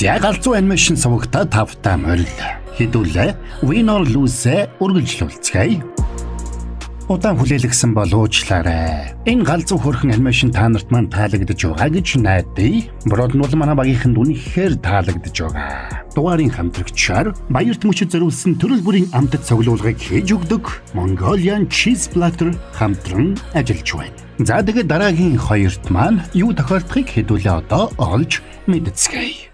За галзуу анимашн сувагта тавтаа морил хэдүүлээ win or lose үргэлжлүүлцгээе. Удаан хүлээлгсэн бол уучлаарай. Энэ галзуу хөрхэн анимашн та нарт маань таалагдж байгаа гэж найдаа. Брод нь бол манай багийнхэнд үнэхээр таалагдж байгаа. Дугаарын хамтрагчаар баярт мөчөд зориулсан төрөл бүрийн амтд цуглуулгыг хийж өгдөг Mongolian Cheese Platter хамтран ажиллаж байна. За тэгээд дараагийн хоёрт маань юу тохиолдохыг хэдүүлээ одоо олж мэдцгээе.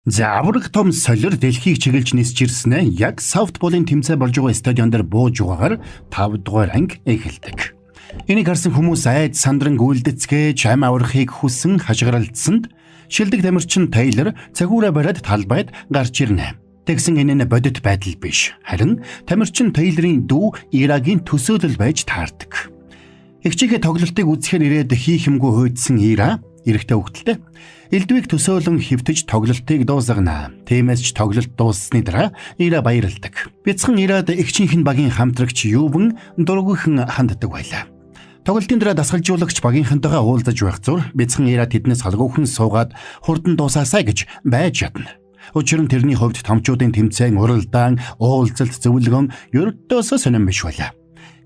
За авраг том солир дэлхийг чиглэж нисж ирснэ яг софтболын тэмцээн болж байгаа стадион дээр бууж байгаагаар 5 дугаар анги эхэлдэг. Энийг харсан хүмүүс айд сандран гүйлдэцгээж ам аврахыг хүсэн хашгиралдсанд шилдэг тамирчин Тейлор цагуураа бариад талбайд гарч ирнэ. Тэгсэн энэ нь бодит байдал биш. Харин тамирчин Тейлорын дүү Ирагийн төсөөлөл байж таардаг. Игчигээ тоглолтыг үзэхээр ирээд хийх юмгүй хөөдсөн Ира эрэхтэй хөвгөлтэй элдвийг төсөөлөн хөвтөж тоглолтыг дуусгана. Тиймээс ч тоглолт дууссаны дараа Ира баярлдаг. Бяцхан Ирад игчийнхэн багийн хамтрагч Ювэн дургүйхэн ханддаг байлаа. Тоглолтын дараа дасгалжуулагч багийнхантайгаа уулзаж байх зур бяцхан Ира тэднээс халгүйхэн суугаад хурдан дуусаасаа гэж байж ядна. Учир нь тэрний хувьд томчуудын тэмцээн уралдаан уулзалт зөвлөгөн ердөөсөө сонирн биш байлаа.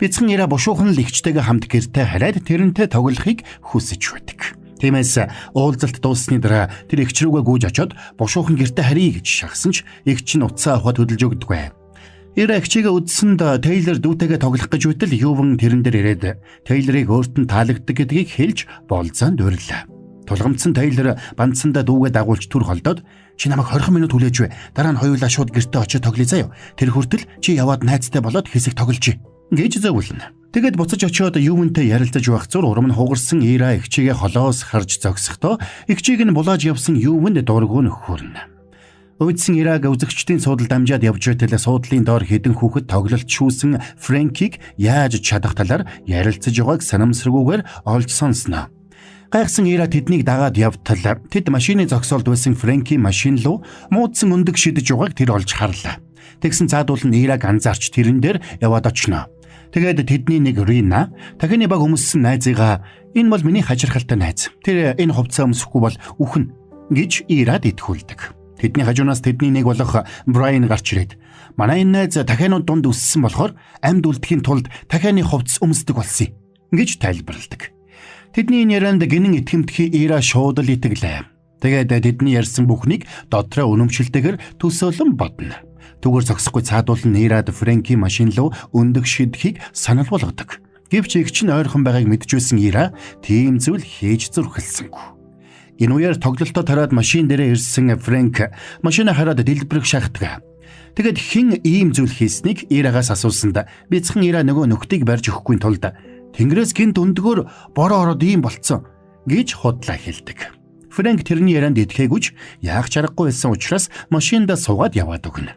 Бяцхан Ира бушуухан л игчтэйгээ хамт гэртээ хараад тэрнтэй тоглохыг хүсэж байдаг. Тиймээс уулзалт дууссаны дараа тэр игч рүүгээ гүйж очоод бушуухан гэртээ харъя гэж шахсан ч игч нь уцаа авахд хөдөлж өгдөг. Ира игчигээ үдсэнд Тейлор дүүтэйгээ тоглох гэж байтал Ювэн тэрэн дээр ирээд Тейлорыг өөрт нь таалагддаг гэдгийг хэлж болзоонд уриллаа. Тулгамдсан Тейлор бандсандаа дүүгээ дагуулж түр холдоод чи намайг 20 минут хүлээж вэ. Дараа нь хоёулаа шууд гэртээ очиж тоглоё заяа. Тэр хүртэл чи яваад найзтай болоод хэсэг тоглож гэж зөвлөнө. Тэгэд буцаж очиод Ювэнтэй ярилцаж байх зур урам нь хугарсан Ира игчигээ холоос харж зогсохдоо игчийг нь булааж явсан Ювэнд дургуун хөрнө. Өвдсөн Ираг үзэгчдийн суудалд амжаад явж байтал суудлын доор хэдэн хүүхэд тоглолт шүүсэн Фрэнкийг яаж чадах талаар ярилцаж байгааг санамсаргүйгээр олж сонсноо. Гайхсан Ира тэднийг дагаад явтал тэд машины зогсоолд байсан Фрэнкийн машин руу муудсан өндөг шидэж байгааг тэр олж харлаа. Тэгсэн цаадуул нь Ираг анзаарч тэрэн дээр яваад очно. Тэгээд тэдний нэг Рина дахины баг өмссөн найзыгаа энэ бол миний хажирхалтай найз. Тэр энэ хувцас өмсөхгүй бол үхэн гэж Ирад итгүүлдэг. Тэдний хажуунаас тэдний нэг болох Брайан гарч ирээд манай энэ найз дахианууд дунд өссөн болохоор амьд үлдэхийн тулд дахианы хувцас өмсдөг болсон гэж тайлбарладаг. Тэдний энэ ярианд гинэн итгэмтгий Ира шууд л итгэлээ. Тэгээд тэдний ярьсан бүхнийг дотроо үнэмшилтэйгээр төсөөлөн бодно. Түгээр зогсохгүй цаадуул нь Ирад Фрэнкийн машин руу өндөг шидхийг санал болгодог. Гэвч игч нь ойрхон байгааг мэдчихсэн Ира тийм зүйл хийж зурхалсангүй. Энэ үеэр тоглолтоо тараад машин дээрээ ирсэн Фрэнк машинаа хараад дэлбэрэх шахдаг. Тэгэд хэн ийм зүйл хийснийг Ирагаас асуусанд бяцхан Ира нөгөө нөхдийг барьж өгөхгүй тулд Тэнгэрээс гинт өндгөр бороо ороод ийм болцсон гэж худлаа хэлдэг. Фрэнк тэрний ярианд итгээгүйч яах чаргагүй байсан учраас машиндаа суугаад яваад өгнө.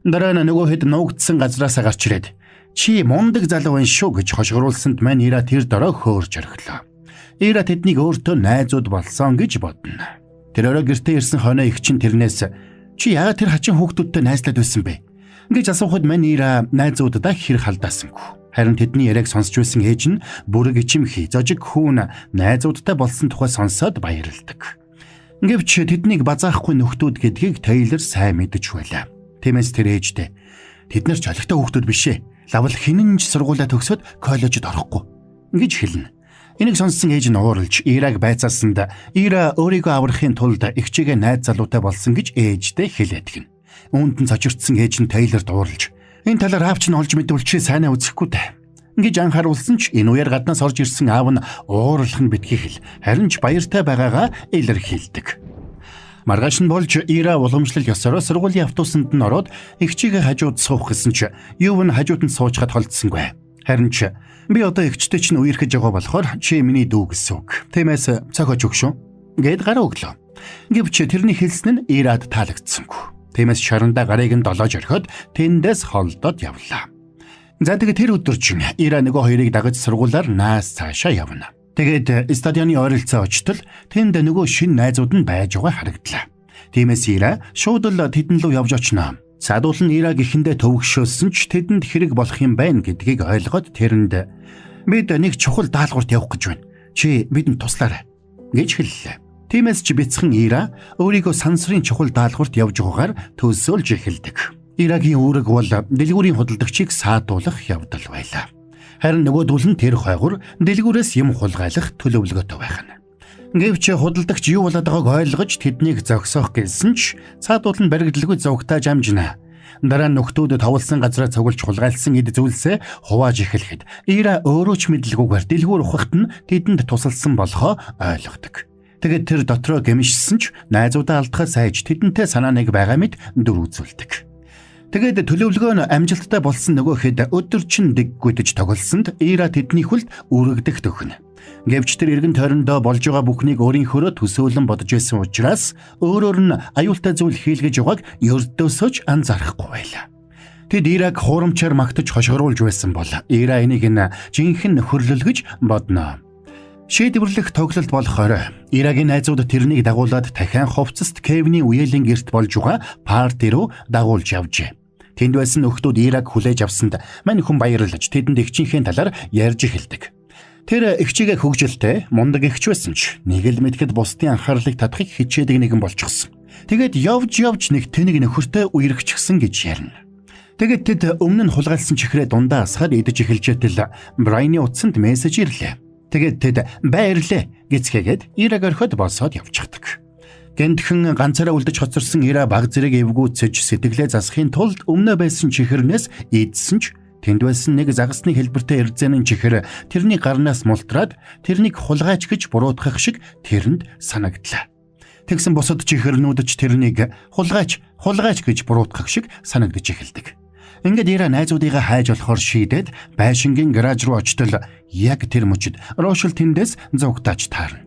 Дараа нь нөгөө хэд нуугдсан газраас гарч ирээд чи мундаг залуу байна шүү гэж хошгоруулсанд мань Ира тэр дорой хөөрж орхилоо. Ира тэднийг өөртөө найзууд болсон гэж бодно. Тэр орой гэртээ ирсэн хоноо игчин тэрнээс чи яагаад тэр хачин хүүхдүүдтэй найзлаад байсан бэ гэж асуухад мань Ира найзуудаа хэр халдаасангүй. Харин тэдний яриаг сонсч байсан ээж нь бүрэг ичимхий зожиг хүүн найзуудтай болсон тухай сонсоод баярлдаг. Гэвч тэднийг базаахгүй нөхдүүд гэдгийг Тейлор сайн мэдэж байлаа. Тиймээс тэр ээжтэй тэд нар ч олигтой хүүхдүүд биш ээ. Лавл хинэн ч сургуулаа төгсөөд коллежид орохгүй гэж хэлнэ. Энийг сонссон ээж нь ууралж Ираг байцаасанд Ира өөрийгөө аврахын тулд игчигээ найз залуутай болсон гэж ээжтэй хэлээд гин. Үүнд нь цочирдсан ээж нь Тейлорд ууралж энэ талаар аавч нь олж мэдвэл чи сайнаа үзэхгүй дээ гэж анхааруулсан ч энэ үеэр гаднаас орж ирсэн аав нь ууралх нь битгий хэл харин ч баяртай байгаагаа илэрхийлдэг. Маргааш нь болж Ира уламжлал ёсороо сургуулийн автобусанд нь ороод игчигээ хажууд суух гэсэн ч Юв нь хажууд нь суучхад холдсонгүй. Харин ч би одоо игчтэй чинь үерхэж байгаа болохоор чи миний дүү гэсэн үг. Тиймээс цохиж өг шүү гэд гараа өглөө. Гэвч тэрний хэлсэн нь Ирад таалагдсангүй. Тиймээс шарандаа гарыг нь долоож орхиод тэндээс холдоод явлаа. За тэгээд тэр өдөр чинь Ира нөгөө хоёрыг дагаж сургуулаар наас цаашаа явна. Тэгээд стадионы ойролцоо очтол тэнд нөгөө шинэ найзууд нь байж байгаа харагдлаа. Тиймээс Ира шууд л тэдэн рүү явж очно. Цаадуул нь Ираг ихэндээ төвөгшөөсөн ч тэдэнд хэрэг болох юм байна гэдгийг ойлгоод тэрэнд бид нэг чухал даалгаварт явах гэж байна. Чи бидэнд туслаарай гэж хэллээ. Тиймээс ч бяцхан Ира өөрийгөө сансрын чухал даалгаварт явж байгаагаар төлсөөлж эхэлдэг. Ирагийн үүрэг бол дэлгүүрийн худалдагчийг саадуулах явдал байлаа. Харин нөгөөдөл нь тэр хойгор дэлгүүрээс юм хулгайлах төлөвлөгөөтэй байх нь. Гэвч худалдагч юу болоод байгааг ойлгож тэднийг зогсоох гэсэн ч саадуул нь баригдалгүй зовгтааж амжина. Дараа нь нөхдүүд товлсон газраа цуглж хулгайлсан эд зүйлсээ хувааж эхлэхэд Ира өөрөө ч мэдлгүйгээр дэлгүүр ухахт нь тэдэнд тусалсан болохоо ойлгодог. Тэгээд тэр дотроо гэмшсэн ч найзуудаа алдахаа сайж тэдэнтэй санаа нэг байгаа мэд дүр үзүүлдэг. Тэгээд төлөвлөгөө нь амжилттай болсон нөгөөхэд өдөржин дэггүйдэж тоглосонд Ира тэдний хүлд үрэгдэх төхнө. Гэвч тэр эргэн тойрондоо болж байгаа бүхнийг өөрийнхөө төсөөлөн бодож байсан учраас өөрөөр нь аюултай зүйл хийлгэж байгааг ердөөсөө ч анзаарахгүй байлаа. Тэд Ираг хуурамчаар магтаж хошгоруулж байсан бол Ира энийг жинхэнэ нөхөрлөл гэж бодно. Шийдвэрлэх тоглолт болохоор Ирагийн найзууд тэрнийг дагуулад дахин хувцаст Кевиний үеэлийн герт болж байгаа парти руу дагуулж явжээ. Тэнд байсан нөхдүүд Ираг хүлээж авсанд мань хүн баярлаж тэдэнд эгчийнхээ талаар ярьж эхэлдэг. Тэр эгчигээ хөгжилтэй мундаг эгч байсан ч нэг л мэдхэд бусдын анхаарлыг татахыг хичээдэг нэгэн болчихсон. Тэгээд явж нэг тэнэг нөхөртэй үерхчихсэн гэж ярина. Тэгээд тэд өмнө нь хулгайлсан чихрээ дундаа асахад идэж эхэлжээтэл Брайны утсанд мессеж ирлээ. Тэгээд тэд баярлээ гэцгээгээд Ираг орхиод босоод явчихдаг. Гэнтхэн ганцаараа үлдэж хоцорсон Ира баг зэрэг эвгүүцэж сэтгэлээ засахын тулд өмнө байсан чихэрнээс идсэн ч тэнд байсан нэг загасны хэлбэртэй эрдзэнэн чихэр тэрний гарнаас мултраад тэрнийг хулгайч гэж буруутгах шиг тэрэнд санагдлаа. Тэгсэн бусад чихэрнүүд ч тэрнийг хулгайч гэж буруутгах шиг санагдаж эхэлдэг. Ингээд Ира найзуудыгаа хайж болохоор шийдээд байшингийн гараж руу очтол яг тэр мөчид Рошл тэндээс зугтааж таарна.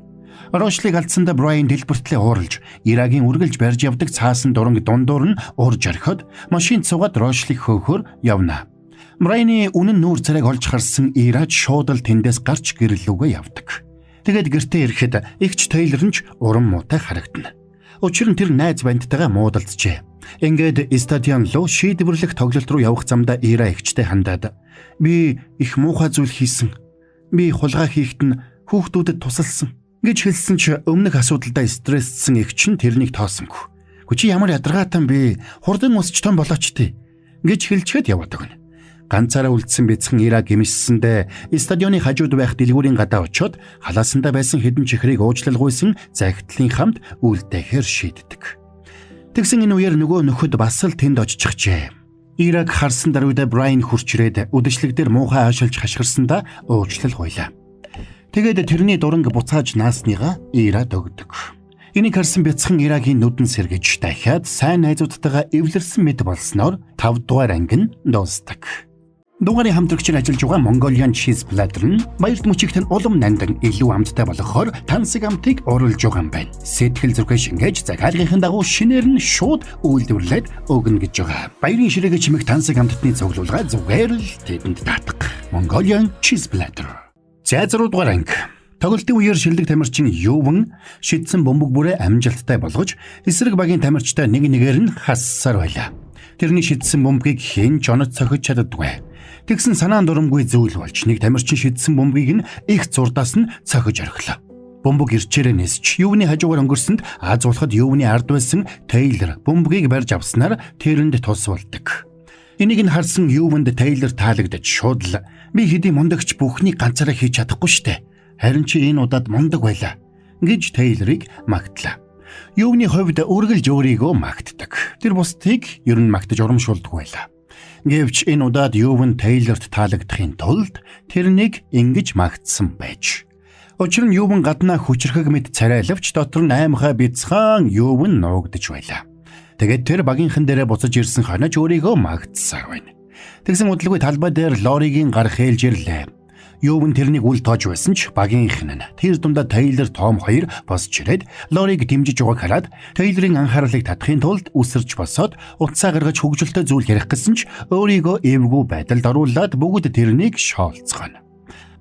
Рошлыг алдсандаа Брайан дэлбэртлээ ууралж Ирагийн үргэлж барьж явдаг цаасан дуранг дундуур нь урж орхиод машинд суугаад Рошлыг хөөхөр явна. Брайны үнэн нүүр царайг олж харсан Ираж шууд л тэндээс гарч гэрлүүгээ явдаг. Тэгээд гэртээ ирэхэд эгч Тейлор нь ч урам муутай харагдана. Учир нь тэр найз бандтайгаа муудалцжээ. Ингээд стадион руу шийдвэрлэх тоглолт руу явах замдаа Ира эгчтэй хандаад би их муухай зүйл хийсэн. Би хулгай хийхэд нь хүүхдүүдэд тусалсан гэж хэлсэн ч өмнөх асуудалдаа стресссэн эгч нь тэрнийг тоосонгүй. Чи ямар ядаргаатан би хурдан усч том болооч тий гэж хэлчихэд яваад өгнө. Ганцаараа үлдсэн бяцхан Ира гэмшсэндээ стадионы хажууд байх дэлгүүрийн гадаа очиод халаасандаа байсан хэдэн чихрийг уучлалгүйсэн загтлын хамт үлдээхээр шийддэг. Тэгсэн энэ үеэр нөгөө нөхөд бас л тэнд очижчихжээ. Ираг харсан даруйда Брайан хурчрээд үдэшлэг дээр муухай аашилж хашгирсандаа уучлал хуйлаа. Тэгээд тэрний дуранг буцааж наасныгаа Ира дөгдөг. Энийг харсан бяцхан Ирагийн нүдэн сэргэж дахиад сайн найзуудтайгаа эвлэрсэн мэд болсноор 5 дугаар анги нь дуусдаг. Дугаарыг хамтрагчаар ажиллаж байгаа Mongolian Cheese Platter нь баярт мөчигт нь улам нандан илүү амттай болгохоор тансаг амтыг оруулж байгаа юм байна. Сэтгэл зүрхээ шингээж захиалгын дагуу шинээр нь шууд үйлдвэрлээд өгнө гэж байгаа. Баярын ширээгээ чимэх тансаг амтны цуглуулга зүгээр л тэдэнд таатах. Mongolian Cheese Platter. За 6 дугаар анги. Тоглолтын үеэр шилдэг тамирчин Юван шидсэн бөмбөг бүрээ амжилттай болгож эсрэг багийн тамирчтай нэг нэгээр нь хассаар байлаа. Тэрний шидсэн бөмбөгийг хэн ч онод цохиж чаддаггүй. Тэгсэн санаан дурамгүй зүйл болж нэг тамирчин шидсэн бөмбөгийг нь их зурдаас нь цохиж орхилоо. Бөмбөг ирчээрээ нисч Ювны хажуугаар өнгөрсөнд Аз болоход Ювны ард байсан Тейлор бөмбөгийг барьж авснаар тэрэнд тус болдог. Энийг нь харсан Юванд Тейлор таалагдаж шууд л би хэдий мундагч бүхнийг ганцаараа хийж чадахгүй штэ. Харин чи энэ удаад мундаг байлаа гэж Тейлорыг магтлаа. Ювны хувьд үргэлж өөрийгөө магтдаг. Тэр бусдыг ер нь магтаж урамшуулдаг байлаа. Гэвч энэ удаад Юван Тейлорт таалагдахын тулд тэрнийг ингэж магтсан байж. Учир нь Юван гаднаа хүчрхэг мэд царайлавч дотор нь аймхай бяцхан Юван нуугдж байлаа. Тэгээд тэр багийнхан дээрээ буцаж ирсэн хонож өөрийгөө магтсаар байна. Тэгсэн удалгүй талбай дээр Лоригийн гар хээлж ирлээ. Юван тэрнийг үл тоож байсан ч багийнхан нь тэр дундаа Тейлор Том хоёр босч ирээд Лориг дэмжиж байгааг хараад Тейлорын анхаарлыг татахын тулд үсэрч босоод утсаа гаргаж хөгжилтэй зүйл ярих гэсэн ч өөрийгөө эвгүй байдалд оруулаад бүгд тэрнийг шоолцгоно.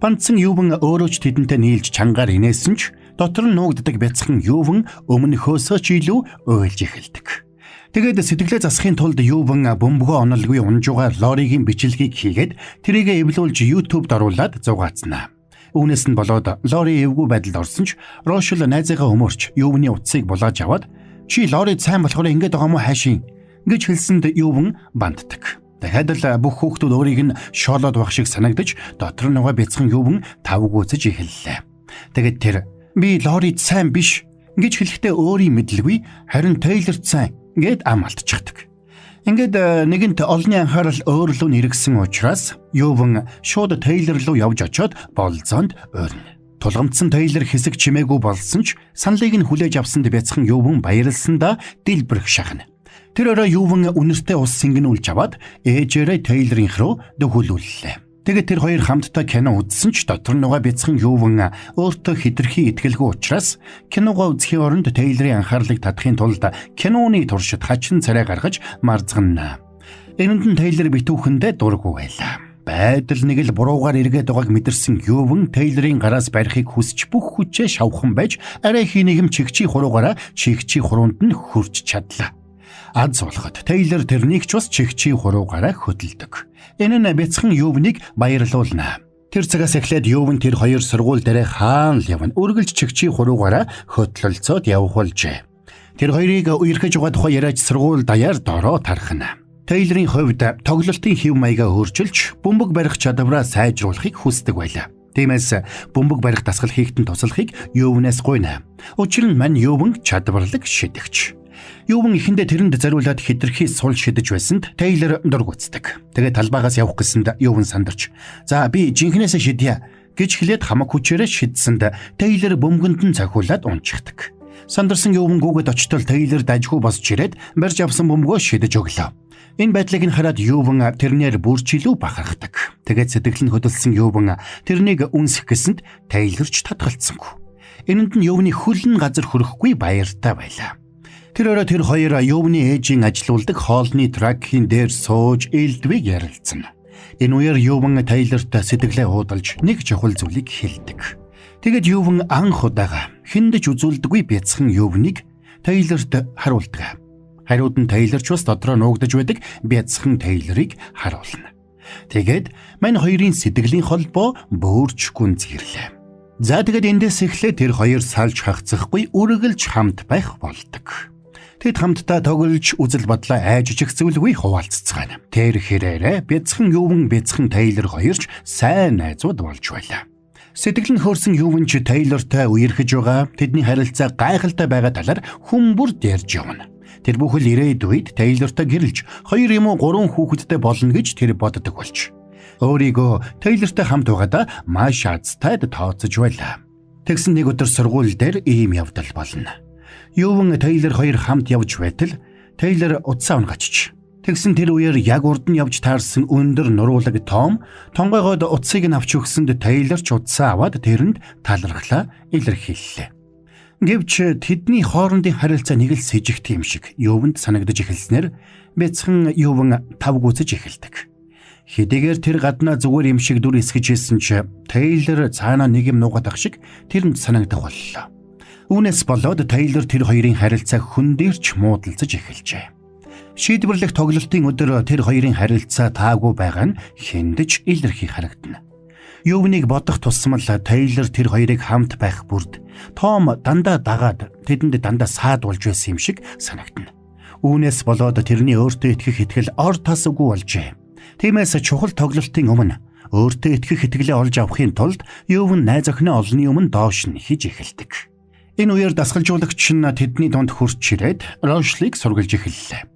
Бандсан Юван өөрөө ч тэдэнтэй нийлж чангаар инээсэн ч дотор нь нуугддаг бяцхан Юван өмнөхөөсөө ч илүү уйлж эхэлдэг. Тэгээд сэтгэлээ засахын тулд Юван бөмбөгөө оноолгүй унжуугаар Лоригийн бичлэгийг хийгээд тэрийгэ эвлүүлж YouTube-д оруулаад зугаацнаа. Үүнээс нь болоод Лори эвгүй байдалд орсон ч Рошл найзыгаа өмөрч Ювны утсыг булааж аваад "Чи Лорид сайн болохоор ингэж байгаа юм уу хаашийн?" гэж хэлсэнд Ювн банддаг. Дахиад л бүх хүүхдүүд өөрийг нь шоолоод байх шиг санагдаж дотор нь байгаа бяцхан Ювн тавгүйцэж эхэллээ. Тэгэд тэр "Би Лорид сайн биш" гэж хэлэхдээ өөрийн мэдлгүй харин Тейлорт сайн гэд ам алдчихдаг. Ингээд нэгэнт олонний анхаарал өөр рүү нэргсэн учраас Ювн шууд Тейлор руу явж очоод болзоонд ойрно. Тулгамдсан Тейлор хэсэг чимээгүй болсон ч саналыг нь хүлээж авсанд бяцхан Ювн баярлсандаа дэлбэрэх шахна. Тэр орой Ювн үнэртэй ус сингэнүүлж аваад ээжээрээ Тейлорынх руу дөхүүлүүллээ. Тэгээд тэр хоёр хамтдаа кино үзсэн ч дотор нь байгаа бяцхан Ювн өөртөө хэтэрхий итгэлгүй учраас киногоо үзэхийн оронд Тейлорын анхаарлыг татахын тулд киноны туршид хачин царай гаргаж марзгана. Энэнд нь Тейлор битүүхэндээ дургүй байлаа. Байдал нэг л буруугаар эргээд байгааг мэдэрсэн Ювн Тейлорын гараас барихыг хүсч бүх хүчээ шавхан байж арай хий нэгм чигчий хуруугаараа чигчий хуруунд нь хурж чадлаа. Аз болоход Тейлор тэрнийг ч бас чигчий хуруугаараа хөдөлдөг. Энэ нь бяцхан Ювныг баярлуулна. Тэр цагаас эхлээд Ювн тэр хоёр сургууль дээр хаан л явна. Үргэлж чигчий хуруугаараа хөдлөлцөөд явх болжээ. Тэр хоёрыг үерхэж байгаа тухай яриач сургууль даяар дороо тархна. Тейлорын хувьд тоглолтын хэв маягаа өөрчилж бөмбөг барих чадвараа сайжруулахыг хүсдэг байлаа. Тиймээс бөмбөг барих дасгал хийгтэн туслахыг Ювнээс гуйна. Учир нь мань Ювн чадварлаг шидэгч. Ювн ихэндээ тэрэнд зориулаад хэтэрхий сул шидэж байсанд Тейлор дургуцдаг. Тэгээд талбайгаас явах гэсэнд Ювн сандарч "За би жинхнээсээ шидье" гэж хэлээд хамаг хүчээрээ шидсэнд Тейлор бөмбөгөнд нь цохиулаад унчихдаг. Сандарсан Ювн гүгэд очтол Тейлор дажгүй босч ирээд барьж авсан бөмбөгөө шидэж өглөө. Энэ байдлыг нь хараад Ювн тэрнээр бүрчлүү бахархдаг. Тэгээд сэтгэл нь хөдөлсөн Ювн тэрнийг үнсэх гэсэнд Тейлорч татгалцсангүй. Энэнд нь Ювны хөлн газар хүрэхгүй баяртай байлаа. Тэр орой тэр хоёр Ювны ээжийн ажилуулдаг хоолны тракийн дээр сууж элдвийг ярилцсан. Энэ үеэр Ювн Тейлорт сэтгэлээ хуудалж нэг чухал зүйлийг хэлдэг. Тэгэд Ювн анх удаага хүндэж үзүүлдэггүй бяцхан Ювныг Тейлорт харуулдаг. Хариуд нь Тейлорч бас дотроо нуугдаж байдаг бяцхан Тейлорыг харуулна. Тэгээд мань хоёрын сэтгэлийн холбоо бөөрч гүнзгирлээ. За тэгэд эндээс эхлээд тэр хоёр салж хагцсахгүй үргэлж хамт байх болдог. Тэд хамтдаа тоглож үзэл бодлоо айжчих зүйлгүй хуваалццгаана. Тэр хэрээрээ бяцхан Ювн бяцхан Тейлор хоёрч сайн найзууд болж байлаа. Сэтгэл нь хөөрсөн Ювн ч Тейлортой үерхэж байгаа тэдний харилцаа гайхалтай байгаа талаар хүмүүрд ярьж явна. Тэр бүхэл ирээдүйд Тейлортой гэрэлж 2 юм уу 3 хүүхэдтэй болно гэж тэр боддог болж. Өөрийгөө Тейлортой хамт байгаадаа маш азтайд тооцож байлаа. Тэгсэн нэг өдөр сургууль дээр ийм явдал болно. Ювн Тейлор хоёр хамт явж байтал Тейлор утсаа унгачиж. Тэгсэн тэр үеэр яг урд нь явж таарсан өндөр нуруулаг Том тонгойгоод утсыг нь авч өгсөнд Тейлор ч утсаа аваад тэрэнд талархлаа илэрхийллээ. Гэвч тэдний хоорондын харилцаа нэг л сэжигт юм шиг Ювнд санагдаж эхэлснээр бяцхан Ювн тавгүйцэж эхэлдэг. Хэдийгээр тэр гаднаа зүгээр юм шиг дүр эсгэж хэлсэн ч Тейлор цаанаа нэг юм нуугаад ах шиг тэрэнд санагдах боллоо. Үүнээс болоод Тейлор тэр хоёрын харилцаа хөндөрч муудалцаж эхэлжээ. Шийдвэрлэх тоглолтын өдөр тэр хоёрын харилцаа таагүй байгаа нь хэндэж илэрхий харагдана. Ювныг бодох тусмал Тейлор тэр хоёрыг хамт байх бүрд Том дандаа дагаад тэдэнд дандаа саад болж байсан юм шиг санагдана. Үүнээс болоод тэрний өөртөө итгэх итгэл ор тас үгүй болжээ. Тиймээс чухал тоглолтын өмнө өөртөө итгэх итгэлээ олж авахын тулд Ювн найз охиноо олонний өмнө доош нь хийж эхэлдэг. Энэ үеэр дасгалжуулагч нь тэдний дунд хурц ирээд Рошлыг сургалж эхэллээ.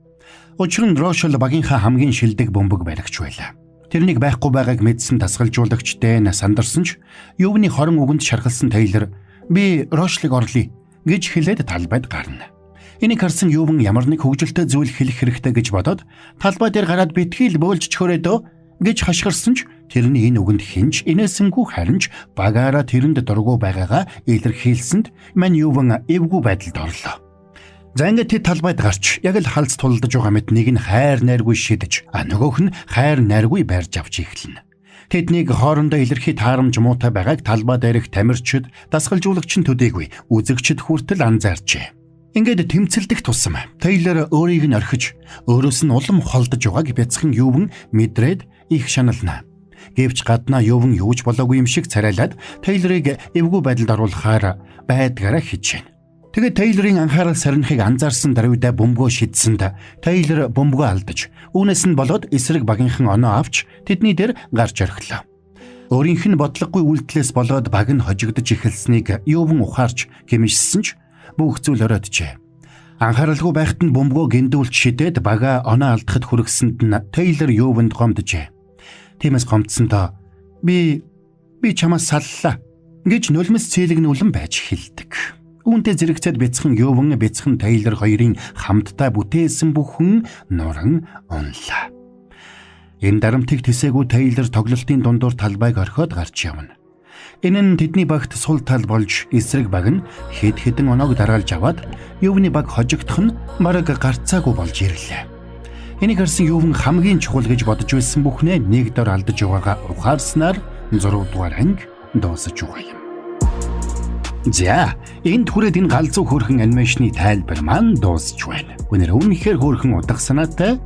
Учир нь Рошл багийнхаа хамгийн шилдэг бөмбөг баригч байлаа. Тэрнийг байхгүй байгааг мэдсэн дасгалжуулагчтай сандарсан ч Ювны хорон үгэнд шархалсан Тейлор "Би Рошлыг орлие" гэж хэлээд талбайд гарна. Энийг харсан Ювн ямар нэг хөвгөлтэй зүйл хэлэх хэрэгтэй гэж бодоод талбай дээр гараад битгий л бөөлж чөхөрөөдөө гэж хашгирсан ч тэрний энэ үгэнд хинж инээсэнгүй харин ч багаараа тэрэнд дургу байгаагаа илэрхийлсэнд мань Ювн эвгүй байдалд орлоо. За ингээд тэд талбайд гарч яг л халз тулдаж байгаа мэт нэг нь хайр найргүй шидэж нөгөөх нь хайр найргүй барьж авч эхэлнэ. Тэднийг хоорондоо илэрхий таарамж муутай байгааг талбай дээрх тамирчид дасгалжуулагч нь төдийгүй үзэгчд хүртэл анзаарчээ. Ингээд тэмцэлдэх тусам Тейлор өөрийг нь орхиж өөрөөс нь улам холдож байгааг бяцхан Ювн мэдрээд их шанална. Гэвч гаднаа юуван юуж болоогүй юм шиг царайлаад Тейлорыг эвгүй байдалд оруулахаар байдгаараа хийж байна. Тэгээд Тейлорын анхаарал сарнихыг анзаарсан даруйдаа бөмбөгөө шидсэнд Тейлор бөмбөгөө алдаж, үүнээс нь болоод эсрэг багийнхан оноо авч тэдний дээр гарч орхилоо. Өөрийнх нь бодлогогүй үйлдэлээс болоод баг нь хожигдож эхэлснийг юуван ухаарч гэмшсэн ч бүх зүйл оройджээ. Анхааралгүй байхад нь бөмбөгөө гиндүүлж шидээд бага оноо алдахад хүргэсэнд нь Тейлор юуванд гомджээ. Тиймээс гомдсондоо би чамаас саллаа гэж нулимс цээлэгнүүлэн байж эхэлдэг. Үүнтэй зэрэгцээд бяцхан юуван бяцхан Тейлор хоёрын хамтдаа бүтээсэн бүхэн нуран унлаа. Энэ дарамтыг тэсээгүй Тейлор тоглолтын дундуур талбайг орхиод гарч явна. Энэ нь тэдний багт сул тал болж эсрэг баг нь хэд хэдэн оноог дараалж аваад юувны баг хожигдох нь бараг гарцаагүй болж ирлээ. Энийг харсан юуван хамгийн чухал гэж бодож байсан бүхнээ нэг дор алдаж байгаагаа ухаарснаар 6 дугаар анги дуусаж байгаа юм. За, энд хүрээд энэ галзуу хөөрхөн анимашны тайлбар маань дуусч байна. Үнэхээр хөөрхөн утга санаатай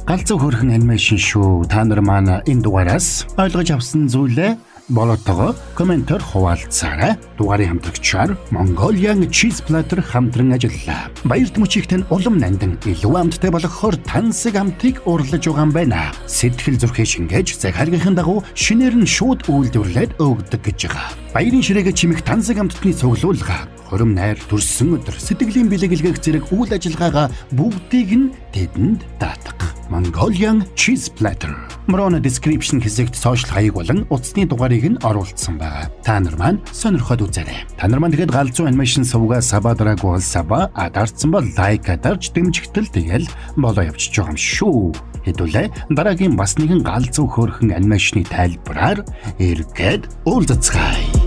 галзуу хөөрхөн анимашн шүү. Та нар маань энэ дугаараас ойлгож авсан зүйлээ болоотойгоо комментоор хуваалцаарай. Дугаарын хамтрагчаар Mongolian Cheese Platter хамтран ажиллаа. Баярт мөчийг тань улам нандин илүү амттай болгохоор тансаг амтыг урлаж байгаа юм байна. Сэтгэл зүрхээ шингээж захиргийнхын дагуу шинээр нь шууд үйлдвэрлээд өгдөг гэж байгаа. Баярын ширээгээ чимэх тансаг амттны цуглуулга, хором найр, төрсөн өдөр, сэтгэлийн бэлэглэгэх зэрэг үйл ажиллагаагаа бүгдийг нь тэдэнд даатгах. Mongolian Cheese Platter. Мөрөөнө description хэсэгт сошиал хаяг болон утасны дугаарыг нь оруулсан байгаа. Та нар маань сонирхоод үзээрэй. Та нар маань тэгэхэд галзуу анимашн сувга сабадраг бол саба адарсан бол лайк адарч дэмжигтэл тэгэл болоо явчих жоом шүү. Хэдүүлээ дараагийн бас нэгэн галзуу хөөрхөн анимашны тайлбараар эргээд уулзцгаая.